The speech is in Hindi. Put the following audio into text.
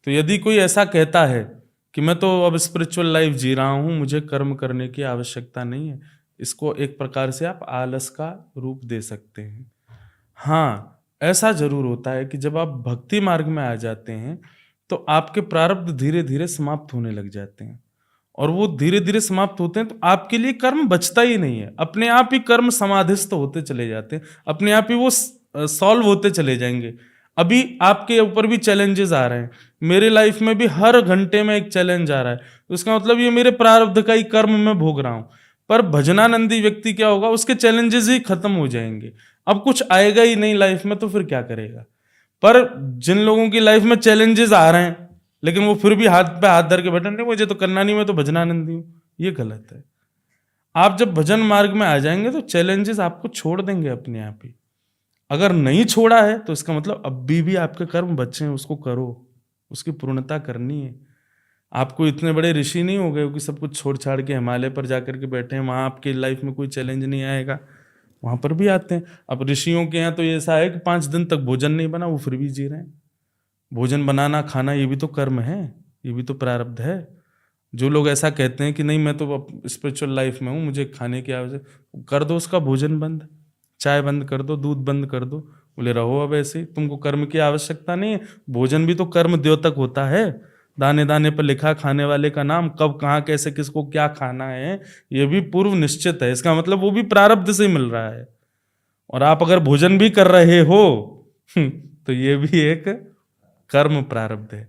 तो यदि कोई ऐसा कहता है कि मैं तो अब स्पिरिचुअल लाइफ जी रहा हूं, मुझे कर्म करने की आवश्यकता नहीं है, इसको एक प्रकार से आप आलस का रूप दे सकते हैं। हाँ, ऐसा जरूर होता है कि जब आप भक्ति मार्ग में आ जाते हैं तो आपके प्रारब्ध धीरे धीरे समाप्त होने लग जाते हैं, और वो धीरे धीरे समाप्त होते हैं तो आपके लिए कर्म बचता ही नहीं है, अपने आप ही कर्म समाधिस्थ होते चले जाते हैं, अपने आप ही वो सॉल्व होते चले जाएंगे। अभी आपके ऊपर भी चैलेंजेस आ रहे हैं, मेरे लाइफ में भी हर घंटे में एक चैलेंज आ रहा है, तो इसका मतलब ये मेरे प्रारब्ध का ही कर्म मैं भोग रहा हूं। पर भजनानंदी व्यक्ति क्या होगा, उसके चैलेंजेस ही खत्म हो जाएंगे, अब कुछ आएगा ही नहीं लाइफ में, तो फिर क्या करेगा। पर जिन लोगों की लाइफ में चैलेंजेस आ रहे हैं लेकिन वो फिर भी हाथ पे हाथ धर के बैठे, नहीं मुझे तो करना नहीं, मैं तो भजनानंदी हूं, ये गलत है। आप जब भजन मार्ग में आ जाएंगे तो चैलेंजेस आपको छोड़ देंगे अपने आप ही। अगर नहीं छोड़ा है तो इसका मतलब अभी भी आपके कर्म बचे हैं, उसको करो, उसकी पूर्णता करनी है। आपको इतने बड़े ऋषि नहीं हो गए हो कि सब कुछ छोड़ छाड़ के हिमालय पर जाकर के बैठे हैं, वहां आपकी लाइफ में कोई चैलेंज नहीं आएगा, वहां पर भी आते हैं। अब ऋषियों के यहाँ तो ये ऐसा है कि 5 दिन तक भोजन नहीं बना, वो फिर भी जी रहे हैं। भोजन बनाना खाना ये भी तो कर्म है, ये भी तो प्रारब्ध है। जो लोग ऐसा कहते हैं कि नहीं मैं तो स्पिरिचुअल लाइफ में हूँ, मुझे खाने की आवश्यकता, कर दो उसका भोजन बंद, चाय बंद कर दो, दूध बंद कर दो, बोले रहो अब ऐसे ही, तुमको कर्म की आवश्यकता नहीं है। भोजन भी तो कर्म द्योतक होता है, दाने दाने पर लिखा खाने वाले का नाम, कब कहाँ कैसे किसको क्या खाना है ये भी पूर्व निश्चित है, इसका मतलब वो भी प्रारब्ध से मिल रहा है। और आप अगर भोजन भी कर रहे हो तो ये भी एक कर्म प्रारब्ध है।